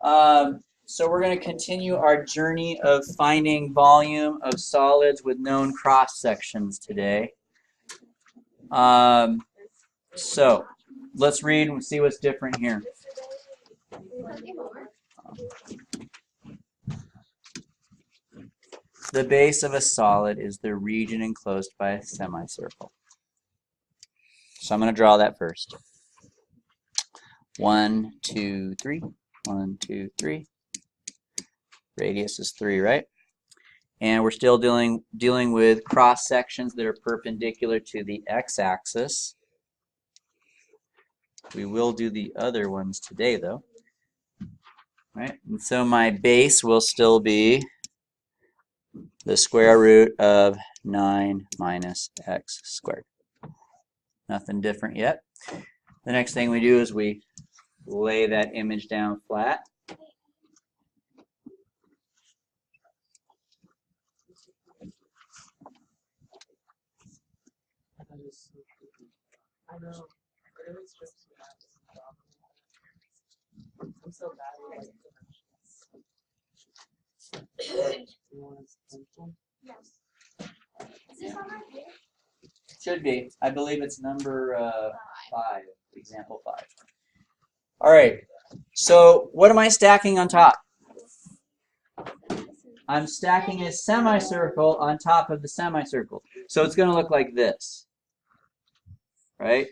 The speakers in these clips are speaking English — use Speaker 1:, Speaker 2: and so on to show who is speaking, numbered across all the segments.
Speaker 1: So we're going to continue our journey of finding volume of solids with known cross sections today. So let's read and see what's different here. The base of a solid is the region enclosed by a semicircle. So I'm going to draw that first. 1, 2, 3. 1, 2, 3. Radius is 3, right? And we're still dealing with cross sections that are perpendicular to the x-axis. We will do the other ones today, though. Right? And so my base will still be the square root of 9 minus x squared. Nothing different yet. The next thing we do is we lay that image down flat.
Speaker 2: I'm so bad at Yes. Is this on my page?
Speaker 1: Should be. I believe it's number 5, example 5. All right. So what am I stacking on top? I'm stacking a semicircle on top of the semicircle. So it's going to look like this. Right?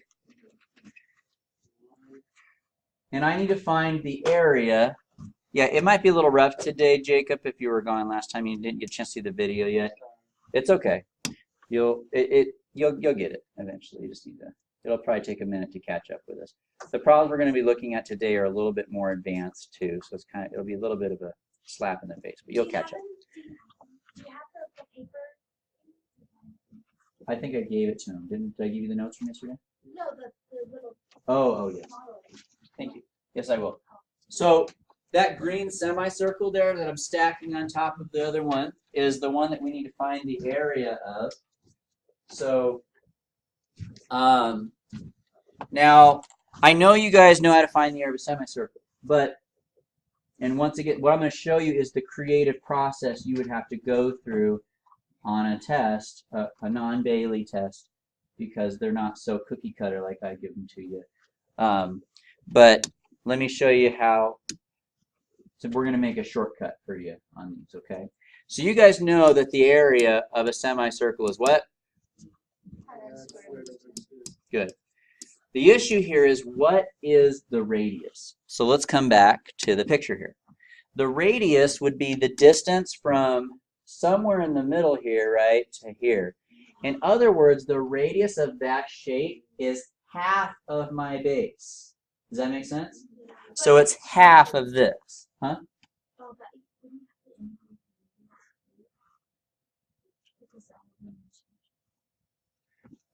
Speaker 1: And I need to find the area. Yeah, it might be a little rough today, Jacob, if you were gone last time. You didn't get a chance to see the video yet. It's okay. You'll get it eventually. You just need to. It'll probably take a minute to catch up with us. The problems we're going to be looking at today are a little bit more advanced too, so it'll be a little bit of a slap in the face, but you'll catch up.
Speaker 2: Do you have the paper?
Speaker 1: I think I gave it to him. Did I give you the notes from yesterday?
Speaker 2: No, the little.
Speaker 1: Oh, yes. Thank you. Yes, I will. So that green semicircle there that I'm stacking on top of the other one is the one that we need to find the area of. So now I know you guys know how to find the area of a semicircle, and once again, what I'm going to show you is the creative process you would have to go through on a test, a non-Bailey test, because they're not so cookie cutter like I give them to you. But let me show you how. So we're going to make a shortcut for you on these, okay? So you guys know that the area of a semicircle is what? Good. The issue here is, what is the radius? So let's come back to the picture here. The radius would be the distance from somewhere in the middle here, right, to here. In other words, the radius of that shape is half of my base. Does that make sense? So it's half of this. Huh?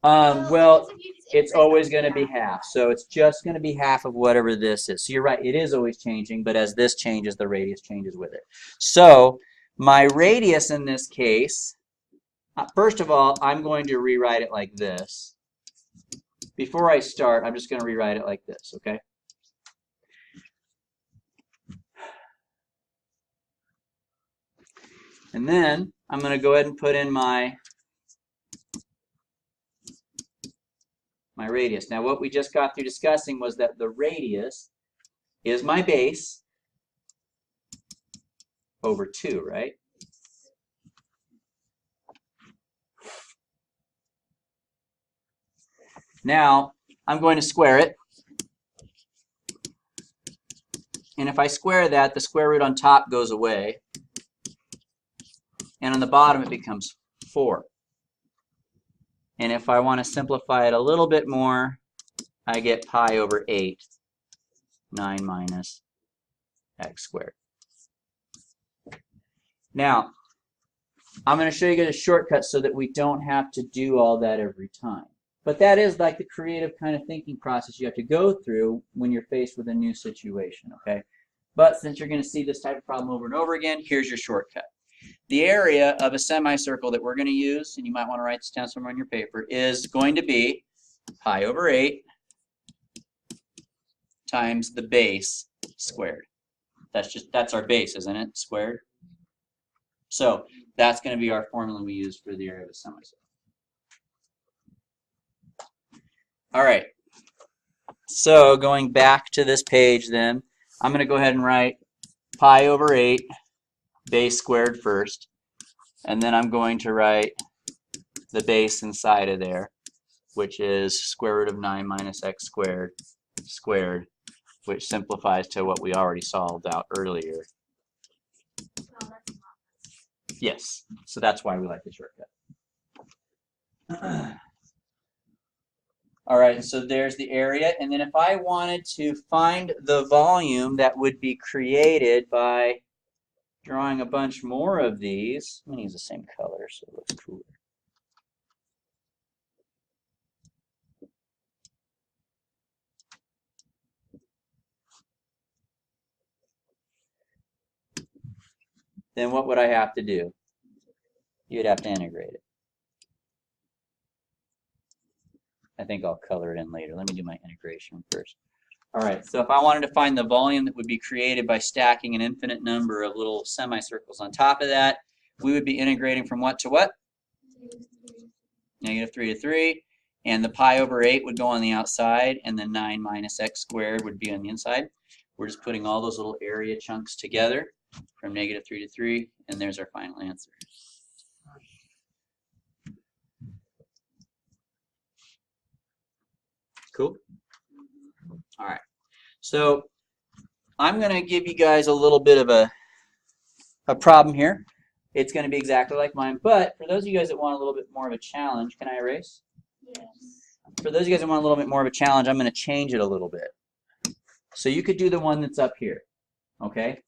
Speaker 1: Well, it's always going to be half. So it's just going to be half of whatever this is. So you're right, it is always changing, but as this changes, the radius changes with it. So my radius in this case, first of all, I'm going to rewrite it like this. Before I start, I'm just going to rewrite it like this, okay? And then I'm going to go ahead and put in my radius. Now what we just got through discussing was that the radius is my base over 2, right? Now I'm going to square it. And if I square that, the square root on top goes away. And on the bottom it becomes 4. And if I want to simplify it a little bit more, I get pi over 8, 9 minus x squared. Now, I'm going to show you guys a shortcut so that we don't have to do all that every time. But that is like the creative kind of thinking process you have to go through when you're faced with a new situation, okay? But since you're going to see this type of problem over and over again, here's your shortcut. The area of a semicircle that we're going to use, and you might want to write this down somewhere on your paper, is going to be pi over 8 times the base squared. That's our base, isn't it? Squared. So that's going to be our formula we use for the area of a semicircle. All right. So going back to this page then, I'm going to go ahead and write pi over 8 base squared first. And then I'm going to write the base inside of there, which is square root of 9 minus x squared squared, which simplifies to what we already solved out earlier. Yes, so that's why we like the shortcut. All right, so there's the area, and then if I wanted to find the volume that would be created by drawing a bunch more of these, I'm going to use the same color so it looks cooler. Then what would I have to do? You'd have to integrate it. I think I'll color it in later. Let me do my integration first. All right, so if I wanted to find the volume that would be created by stacking an infinite number of little semicircles on top of that, we would be integrating from what to what? Negative 3 to 3. And the pi over 8 would go on the outside, and then 9 minus x squared would be on the inside. We're just putting all those little area chunks together from negative 3 to 3, and there's our final answer. Cool? All right. So I'm going to give you guys a little bit of a problem here. It's going to be exactly like mine, but for those of you guys that want a little bit more of a challenge, can I erase?
Speaker 2: Yes.
Speaker 1: For those of you guys that want a little bit more of a challenge, I'm going to change it a little bit. So you could do the one that's up here, okay?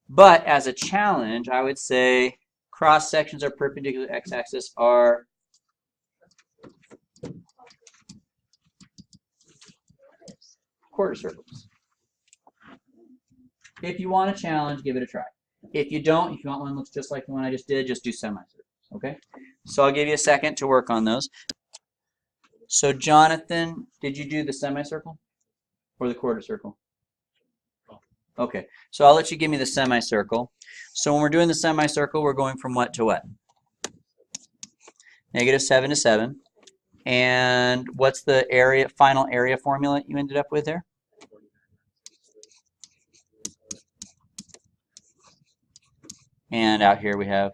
Speaker 1: But as a challenge, I would say cross sections are perpendicular to the x-axis are quarter circles. If you want a challenge, give it a try. If you don't, if you want one that looks just like the one I just did, just do semicircles, okay? So I'll give you a second to work on those. So Jonathan, did you do the semicircle or the quarter circle? Okay, so I'll let you give me the semicircle. So when we're doing the semicircle, we're going from what to what? Negative 7 to 7. And what's the area, final area formula you ended up with there? And out here we have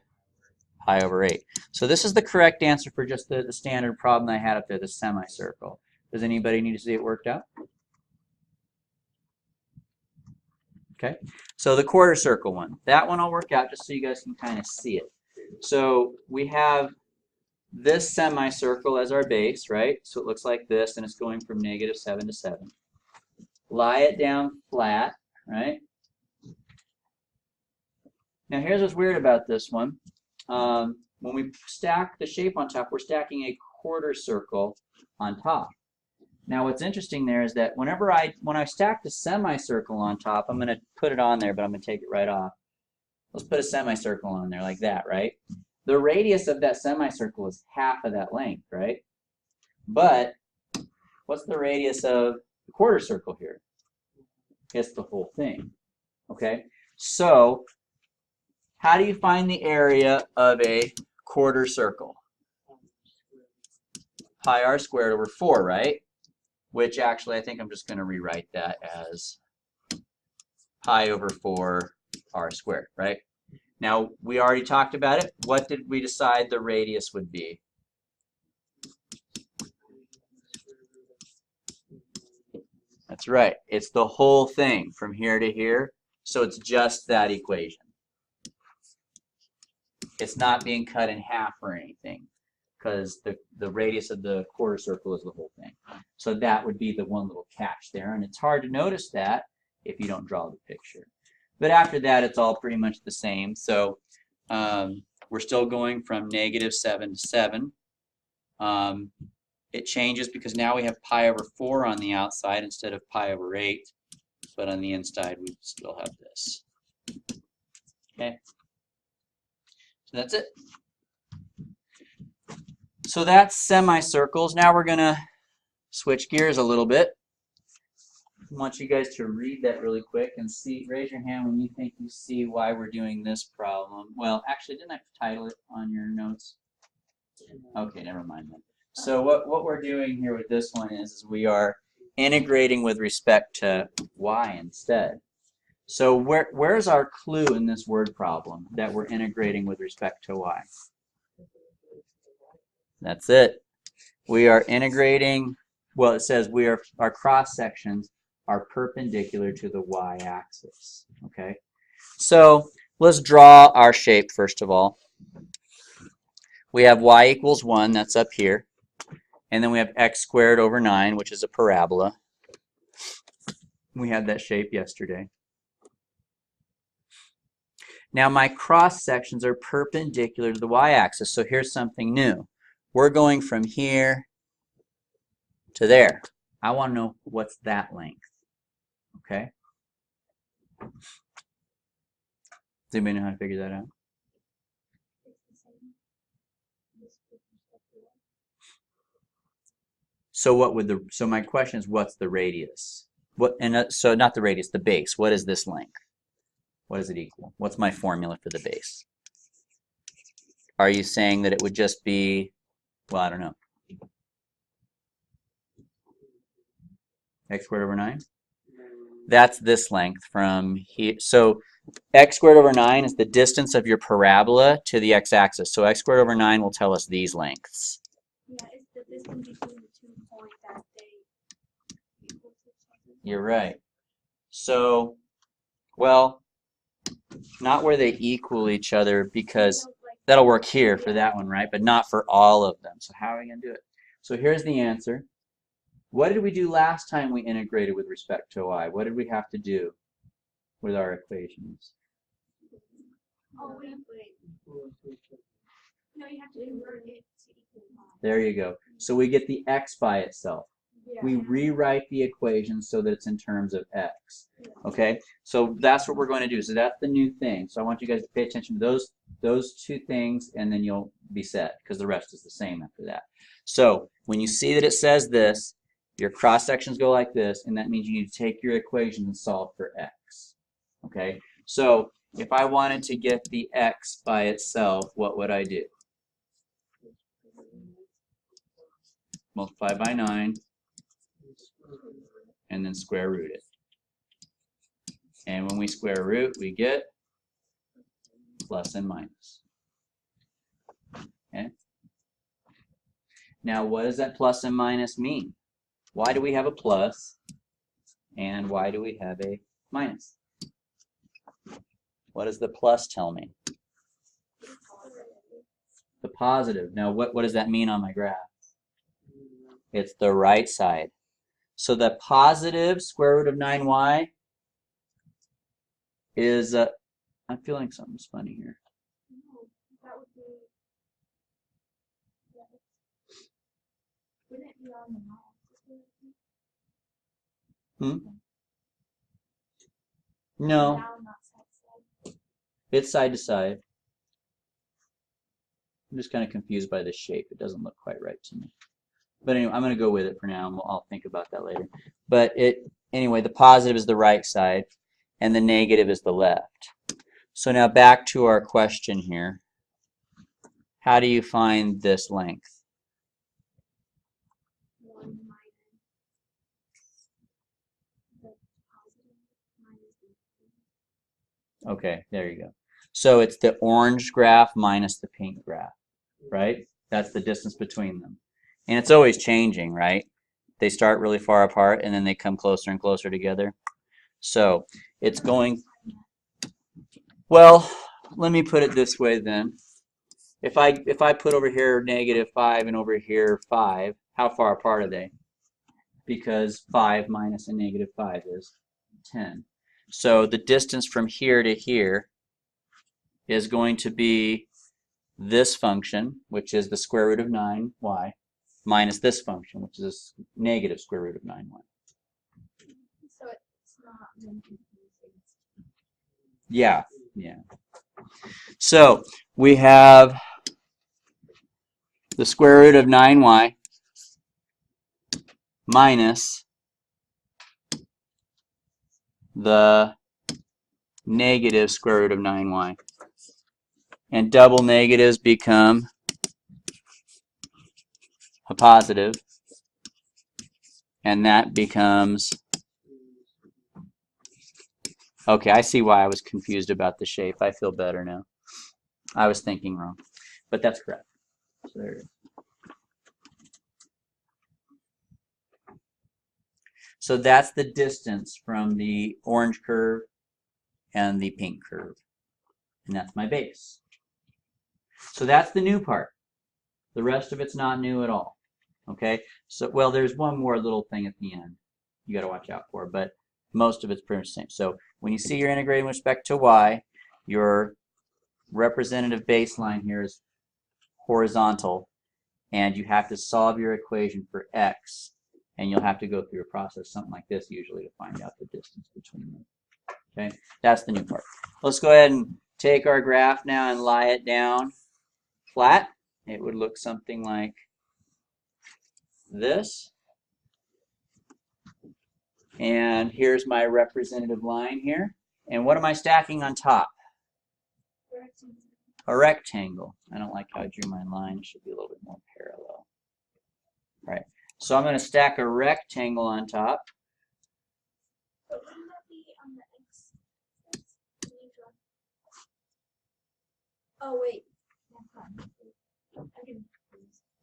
Speaker 1: pi over 8. So this is the correct answer for just the standard problem I had up there, the semicircle. Does anybody need to see it worked out? Okay, so the quarter circle one. That one I'll work out just so you guys can kind of see it. So we have this semicircle as our base, right? So it looks like this, and it's going from negative 7 to 7. Lie it down flat, right? Now here's what's weird about this one. When we stack the shape on top, we're stacking a quarter circle on top. Now what's interesting there is that when I stack the semicircle on top, I'm going to put it on there, but I'm going to take it right off. Let's put a semicircle on there like that, right? The radius of that semicircle is half of that length, right? But what's the radius of the quarter circle here? It's the whole thing, okay? So how do you find the area of a quarter circle? Pi r squared over 4, right? Which actually I think I'm just going to rewrite that as pi over 4 r squared, right? Now, we already talked about it. What did we decide the radius would be? That's right. It's the whole thing from here to here. So it's just that equation. It's not being cut in half or anything, because the radius of the quarter circle is the whole thing. So that would be the one little catch there, and it's hard to notice that if you don't draw the picture. But after that, it's all pretty much the same. So we're still going from negative 7 to 7. It changes because now we have pi over 4 on the outside instead of pi over 8. But on the inside, we still have this. Okay. So that's it. So that's semicircles. Now we're going to switch gears a little bit. want you guys to read that really quick and see. Raise your hand when you think you see why we're doing this problem. Well, actually, didn't I title it on your notes? Okay, never mind then. So what we're doing here with this one is we are integrating with respect to y instead. So where's our clue in this word problem that we're integrating with respect to y? That's it. We are integrating, well, it says our cross sections are perpendicular to the y-axis. Okay, so let's draw our shape first of all. We have y equals 1, that's up here. And then we have x squared over 9, which is a parabola. We had that shape yesterday. Now my cross sections are perpendicular to the y-axis, so here's something new. We're going from here to there. I want to know what's that length. Okay? Does anybody know how to figure that out? So what would so my question is, what's the radius? So not the radius, the base. What is this length? What does it equal? What's my formula for the base? Are you saying that it would just be, well, I don't know. X squared over 9? That's this length from here. So x squared over 9 is the distance of your parabola to the x-axis. So x squared over 9 will tell us these lengths.
Speaker 2: Yeah, it's the distance between the 2 points that they equal to each other.
Speaker 1: You're right. So, well, not where they equal each other, because that'll work here for that one, right? But not for all of them. So how are we going to do it? So here's the answer. What did we do last time we integrated with respect to y? What did we have to do with our equations?
Speaker 2: Oh, wait. No, you have to convert it to equal y.
Speaker 1: There you go. So we get the x by itself.
Speaker 2: Yeah.
Speaker 1: We rewrite the equation so that it's in terms of x. Okay? So that's what we're going to do. So that's the new thing. So I want you guys to pay attention to those two things, and then you'll be set, because the rest is the same after that. So when you see that it says this, your cross sections go like this, and that means you need to take your equation and solve for x. Okay? So if I wanted to get the x by itself, what would I do? Multiply by 9, and then square root it. And when we square root, we get plus and minus. Okay? Now, what does that plus and minus mean? Why do we have a plus, and why do we have a minus? What does the plus tell me? The positive. Now, what does that mean on my graph? It's the right side. So the positive square root of 9y is, I'm feeling something's funny here.
Speaker 2: No, that would be, wouldn't it be on the y-axis?
Speaker 1: No,
Speaker 2: Down, not side to side.
Speaker 1: it's side to side. I'm just kind of confused by this shape. It doesn't look quite right to me. But anyway, I'm going to go with it for now, and I'll think about that later. But anyway, the positive is the right side, and the negative is the left. So now back to our question here. How do you find this length?
Speaker 2: 1 minus the positive minus the
Speaker 1: Okay, there you go. So it's the orange graph minus the pink graph, right? That's the distance between them. And it's always changing, right? They start really far apart, and then they come closer and closer together. So it's going, well, let me put it this way then. If I put over here -5 and over here 5, how far apart are they? Because 5 minus a -5 is 10. So the distance from here to here is going to be this function, which is the square root of 9y, minus this function, which is a negative square root of 9y.
Speaker 2: So it's not then confusing.
Speaker 1: Yeah. So we have the square root of 9y minus the negative square root of 9y. And double negatives become a positive, and that becomes, okay, I see why I was confused about the shape. I feel better now. I was thinking wrong, but that's correct. So there it is. So that's the distance from the orange curve and the pink curve, and that's my base. So that's the new part. The rest of it's not new at all. Okay, so, well, there's one more little thing at the end you got to watch out for, but most of it's pretty much the same. So when you see you're integrating with respect to y, your representative baseline here is horizontal, and you have to solve your equation for x, and you'll have to go through a process something like this usually to find out the distance between them. Okay, that's the new part. Let's go ahead and take our graph now and lie it down flat. It would look something like this. And here's my representative line here. And what am I stacking on top? A rectangle. I don't like how I drew my line. It should be a little bit more parallel. All right. So I'm going to stack a rectangle on top.
Speaker 2: But wouldn't that be on the x? Oh, wait.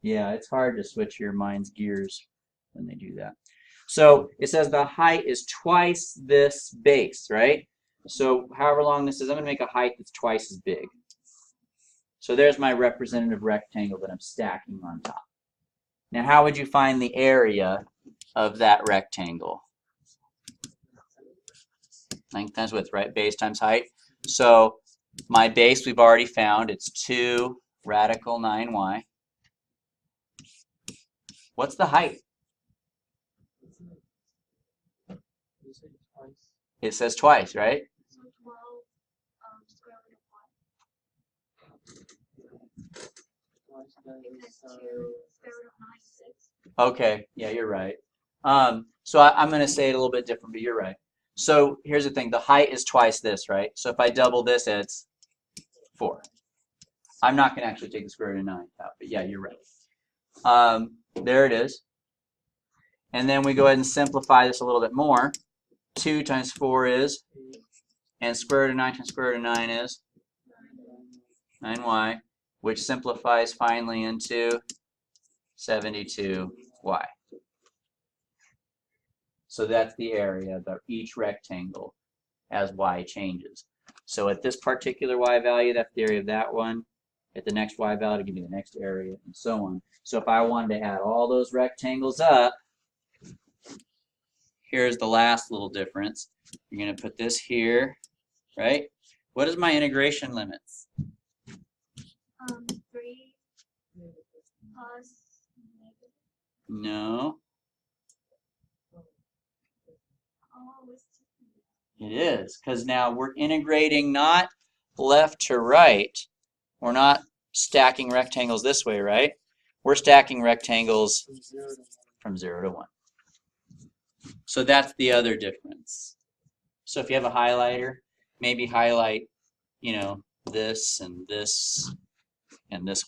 Speaker 1: Yeah, it's hard to switch your mind's gears when they do that. So it says the height is twice this base, right? So however long this is, I'm going to make a height that's twice as big. So there's my representative rectangle that I'm stacking on top. Now how would you find the area of that rectangle? Length times width, right? Base times height. So my base we've already found. It's 2 radical 9y. What's the height? It says twice, right?
Speaker 2: So 12 square root of 1. Because 2 square root of 9 is 6.
Speaker 1: Okay, yeah, you're right. So I'm going to say it a little bit different, but you're right. So here's the thing. The height is twice this, right? So if I double this, it's 4. I'm not going to actually take the square root of 9 out, but yeah, you're right. There it is. And then we go ahead and simplify this a little bit more. 2 times 4 is, and square root of 9 times square root of 9 is 9y, which simplifies finally into 72y. So that's the area of each rectangle as y changes. So at this particular y value, that's the area of that one. At the next y value, it'll give me the next area, and so on. So if I wanted to add all those rectangles up, here's the last little difference. You're going to put this here, right? What is my integration limits?
Speaker 2: 3 plus negative.
Speaker 1: No.
Speaker 2: Oh, it's
Speaker 1: It is, because now we're integrating not left to right. We're not stacking rectangles this way, right? We're stacking rectangles from 0 to 1. So that's the other difference. So if you have a highlighter, maybe highlight, you know, this and this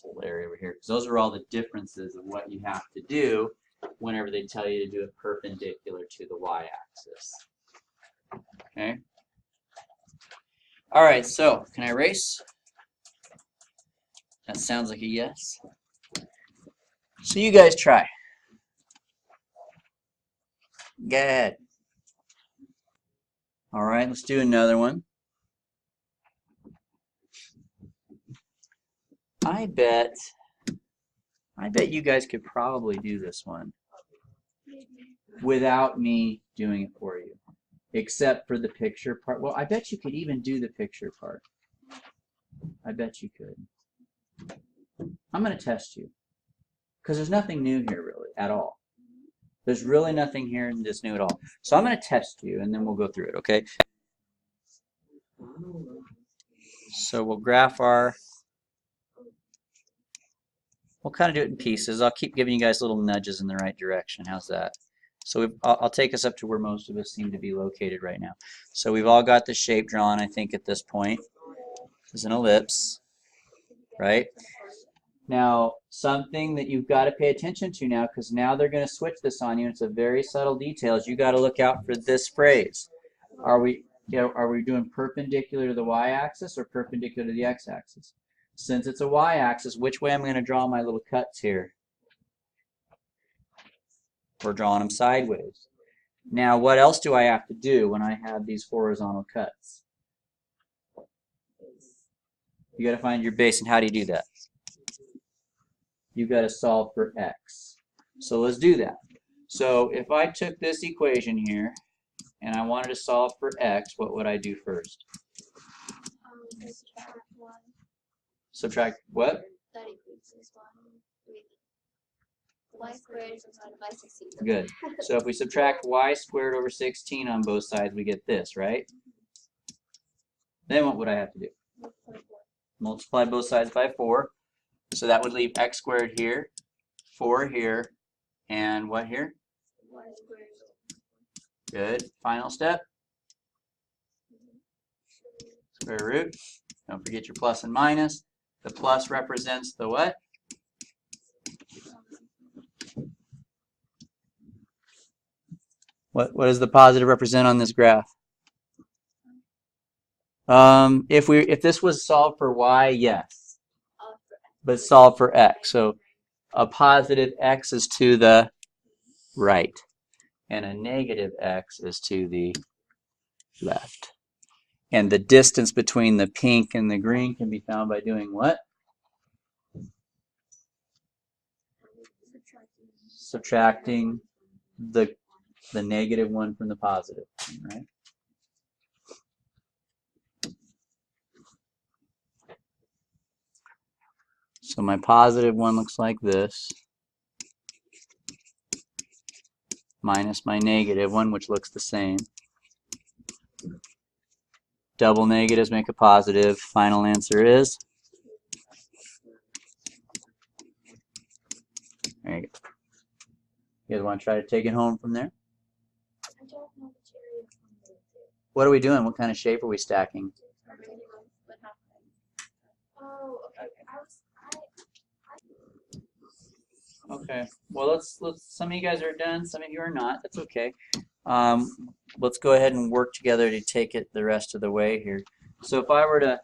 Speaker 1: whole area over here, because those are all the differences of what you have to do whenever they tell you to do it perpendicular to the y-axis. Okay. All right, so can I erase? That sounds like a yes. So you guys try. Go ahead. All right, let's do another one. I bet you guys could probably do this one without me doing it for you, except for the picture part. Well, I bet you could even do the picture part. I bet you could. I'm going to test you because there's nothing new here really at all. There's really nothing here in this new at all. So I'm going to test you and then we'll go through it, okay? So we'll graph our, we'll kind of do it in pieces. I'll keep giving you guys little nudges in the right direction. How's that? So I'll take us up to where most of us seem to be located right now. So we've all got the shape drawn, I think, at this point. This is an ellipse, right? Now, something that you've got to pay attention to now, because now they're going to switch this on you. It's a very subtle detail. You got to look out for this phrase. Are we doing perpendicular to the y-axis or perpendicular to the x-axis? Since it's a y-axis, which way am I going to draw my little cuts here? We're drawing them sideways. Now, what else do I have to do when I have these horizontal cuts? You got to find your base, and how do you do that? You got to solve for x. So let's do that. So if I took this equation here and I wanted to solve for x, what would I do first?
Speaker 2: Subtract 1.
Speaker 1: Subtract what?
Speaker 2: That equals 1. Y squared is divided by 16.
Speaker 1: Good. So if we subtract y squared over 16 on both sides, we get this, right? Then what would I have to do? Multiply both sides by 4. So that would leave x squared here, 4 here, and what here?
Speaker 2: Y squared.
Speaker 1: Good. Final step. Square root. Don't forget your plus and minus. The plus represents the what? What does the positive represent on this graph? If this was solved for y, yes, but solved for x. So a positive x is to the right, and a negative x is to the left. And the distance between the pink and the green can be found by doing what? Subtracting the negative one from the positive, right? So my positive one looks like this, minus my negative one, which looks the same. Double negatives make a positive. Final answer is? There you go. You guys want to try to take it home from there?
Speaker 2: I don't know which area from there.
Speaker 1: What are we doing? What kind of shape are we stacking?
Speaker 2: Oh, okay.
Speaker 1: Okay. Well, let's. Some of you guys are done. Some of you are not. That's okay. Let's go ahead and work together to take it the rest of the way here. So if I were to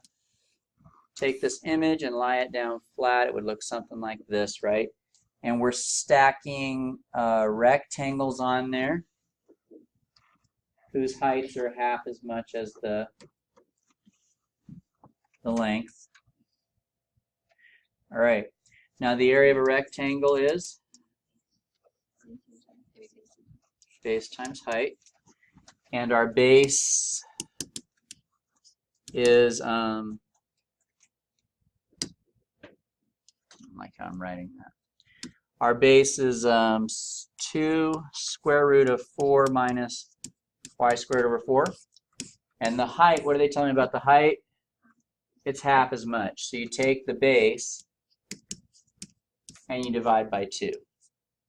Speaker 1: take this image and lie it down flat, it would look something like this, right? And we're stacking rectangles on there whose heights are half as much as the length. All right. Now the area of a rectangle is base times height. And our base is, I don't like how I'm writing that. Our base is 2 square root of 4 minus y squared over 4. And the height, what are they telling me about the height? It's half as much. So you take the base and you divide by 2.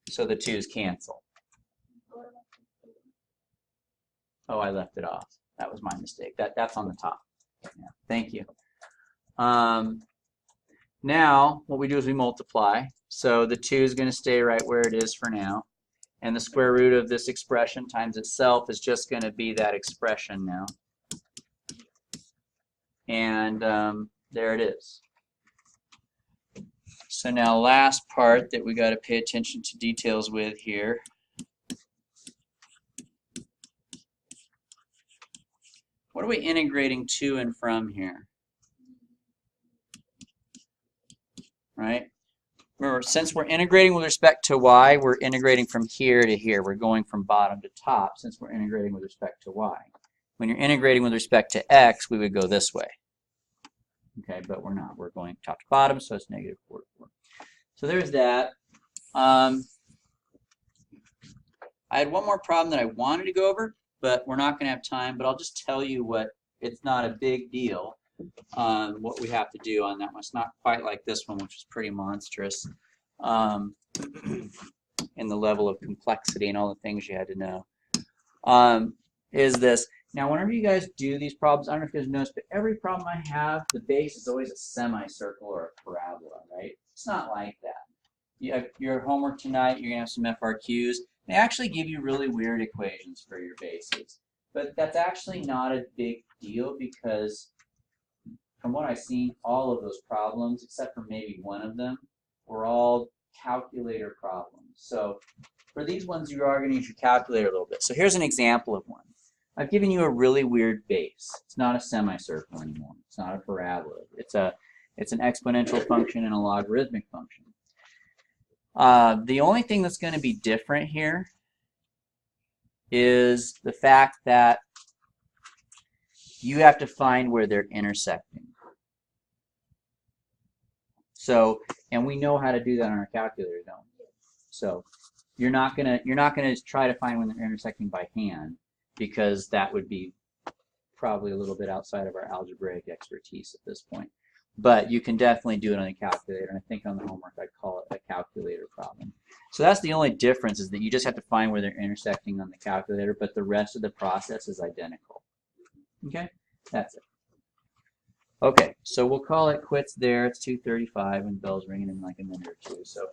Speaker 1: So the 2's cancel. Oh, I left it off. That was my mistake. That's on the top. Yeah, thank you. Now, what we do is we multiply. So the 2 is going to stay right where it is for now. And the square root of this expression times itself is just going to be that expression now. And there it is. So now last part that we got to pay attention to details with here. What are we integrating to and from here? Right? Remember, since we're integrating with respect to y, we're integrating from here to here. We're going from bottom to top since we're integrating with respect to y. When you're integrating with respect to x, we would go this way. Okay, but we're not. We're going top to bottom, so it's negative 4 to 4. So there's that. I had one more problem that I wanted to go over, but we're not going to have time. But I'll just tell you what, it's not a big deal what we have to do on that one. It's not quite like this one, which is pretty monstrous. And and the level of complexity and all the things you had to know, is this. Now, whenever you guys do these problems, I don't know if you guys noticed, but every problem I have, the base is always a semicircle or a parabola, right? It's not like that. You have your homework tonight, you're going to have some FRQs. They actually give you really weird equations for your bases. But that's actually not a big deal because from what I've seen, all of those problems, except for maybe one of them, were all calculator problems. So for these ones, you are going to use your calculator a little bit. So here's an example of one. I've given you a really weird base. It's not a semicircle anymore. It's not a parabola. It's an exponential function and a logarithmic function. The only thing that's going to be different here is the fact that you have to find where they're intersecting. So, and we know how to do that on our calculator, don't we? So you're not gonna try to find when they're intersecting by hand, because that would be probably a little bit outside of our algebraic expertise at this point. But you can definitely do it on a calculator, and I think on the homework I'd call it a calculator problem. So that's the only difference, is that you just have to find where they're intersecting on the calculator, but the rest of the process is identical. Okay, that's it. Okay, so we'll call it quits there. It's 2:35 and bell's ringing in like a minute or two. So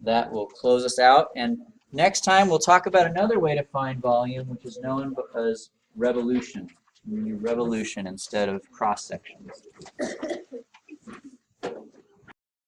Speaker 1: that will close us out, and next time we'll talk about another way to find volume, which is known as revolution. You do revolution instead of cross sections.